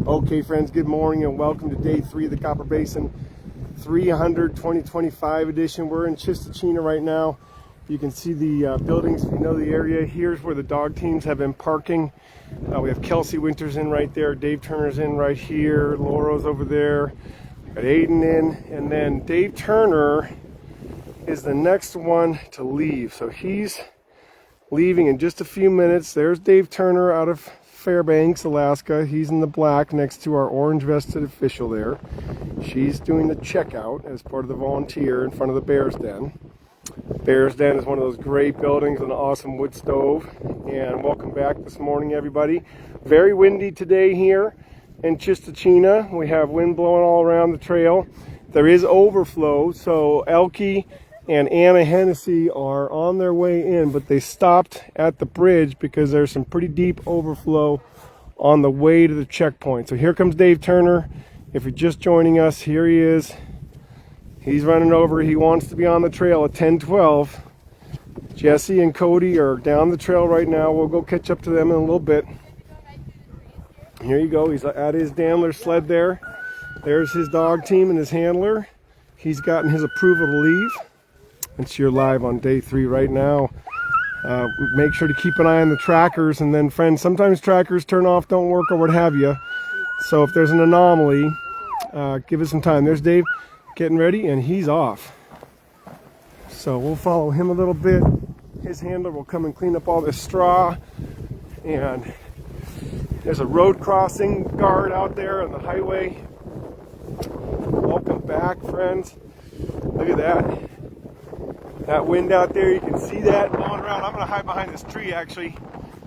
Okay friends, good morning and welcome to day 3 of the Copper Basin 300 2025 edition. We're in Chistochina right now. You can see the buildings if you know the area. Here's where the dog teams have been parking. We have Kelsey Winters in right there, Dave Turner's in right here, Lauro's over there, got Aidan in, and then Dave Turner is the next one to leave. So he's leaving in just a few minutes. There's Dave Turner out of Fairbanks, Alaska. He's in the black next to our orange vested official there. She's doing the checkout as part of the volunteer in front of the Bear's Den. Bear's Den is one of those great buildings, an awesome wood stove. And welcome back this morning, everybody. Very windy today here in Chistochina. We have wind blowing all around the trail. There is overflow, so Elke and Hennessy are on their way in, but they stopped at the bridge because there's some pretty deep overflow on the way to the checkpoint. So here comes Dave Turner. If you're just joining us, here he is. He's running over. He wants to be on the trail at 10:12. Jessie and Cody are down the trail right now. We'll go catch up to them in a little bit. Here you go. He's at his Dandler sled there. There's his dog team and his handler. He's gotten his approval to leave. It's your live on day 3 right now. Make sure to keep an eye on the trackers, and then friends, sometimes trackers turn off, don't work, or what have you. So if there's an anomaly, give it some time. There's Dave getting ready, and he's off. So we'll follow him a little bit. His handler will come and clean up all this straw. And there's a road crossing guard out there on the highway. Welcome back, friends. Look at that. That wind out there, you can see that blowing around. I'm going to hide behind this tree actually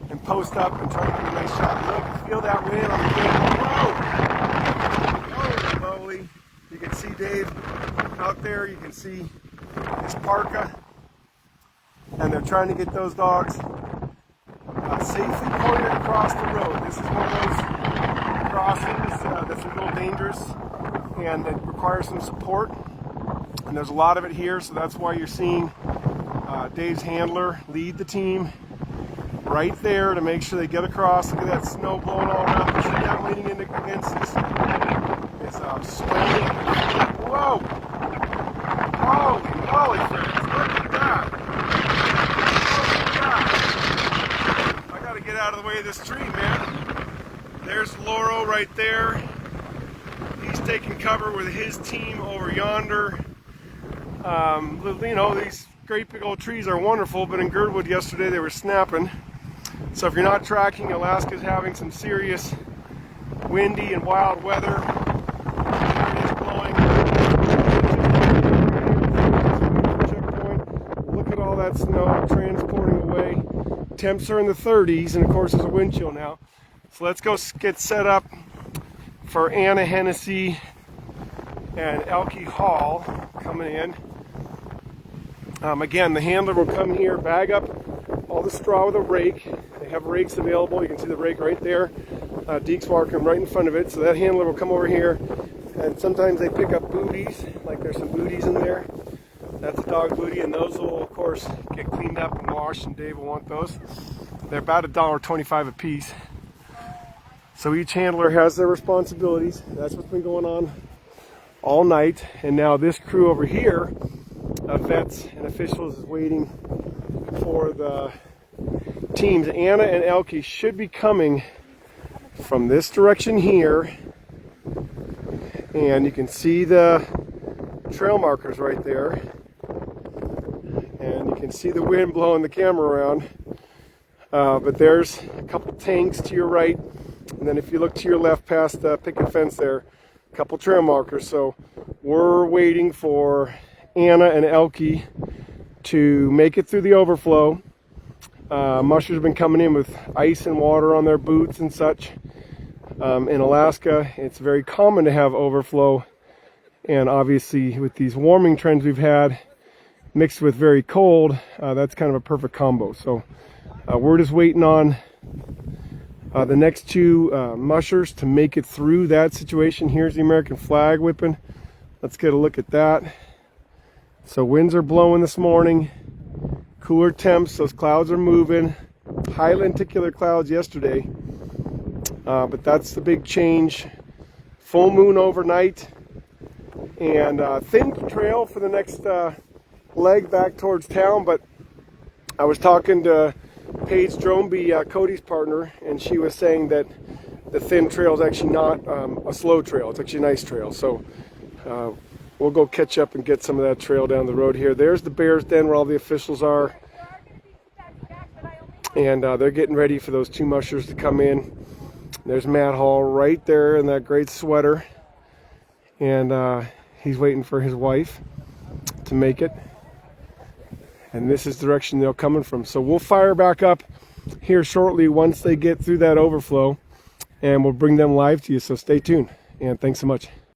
and post up and try to get a nice shot. Look, feel that wind on the camera. Whoa! Holy moly. You can see Dave out there. You can see his parka. And they're trying to get those dogs safely pointed across the road. This is one of those crossings that's a little dangerous and it requires some support. And there's a lot of it here, so that's why you're seeing Dave's handler lead the team right there to make sure they get across. Look at that snow blowing all around. You see that leaning in against this? It's swaying. Whoa! Holy moly, friends! Look at that! Look at that! I gotta get out of the way of this tree, man. There's Lauro right there. He's taking cover with his team over yonder. You know, these great big old trees are wonderful, but in Girdwood yesterday they were snapping. So if you're not tracking, Alaska's having some serious windy and wild weather. It is blowing. Checkpoint. Look at all that snow transporting away. Temps are in the 30s, and of course there's a wind chill now. So let's go get set up for Hennessy and Elke Hall coming in. Again, the handler will come here, bag up all the straw with a rake. They have rakes available. You can see the rake right there. Deke's walking right in front of it. So that handler will come over here, and sometimes they pick up booties, like there's some booties in there. That's a dog booty, and those will, of course, get cleaned up and washed, and Dave will want those. They're about $1.25 a piece. So each handler has their responsibilities. That's what's been going on all night. And now this crew over here of vets and officials is waiting for the teams. Anna and Elke should be coming from this direction here. And you can see the trail markers right there. And you can see the wind blowing the camera around. But there's a couple tanks to your right. And then if you look to your left past the picket fence there, a couple trail markers. So we're waiting for Anna and Elke to make it through the overflow. Mushers have been coming in with ice and water on their boots and such. In Alaska, it's very common to have overflow. And obviously with these warming trends we've had, mixed with very cold, that's kind of a perfect combo. So we're just waiting on the next two mushers to make it through that situation. Here's the American flag whipping. Let's get a look at that. So winds are blowing this morning. Cooler temps, those clouds are moving. High lenticular clouds yesterday. But that's the big change. Full moon overnight, and thin trail for the next leg back towards town. But I was talking to Paige Dromby, Cody's partner, and she was saying that the thin trail is actually not a slow trail. It's actually a nice trail. So we'll go catch up and get some of that trail down the road here. There's the Bears Den where all the officials are. And they're getting ready for those 2 mushers to come in. There's Matt Hall right there in that great sweater. And he's waiting for his wife to make it. And this is the direction they're coming from. So we'll fire back up here shortly once they get through that overflow. And we'll bring them live to you. So stay tuned. And thanks so much.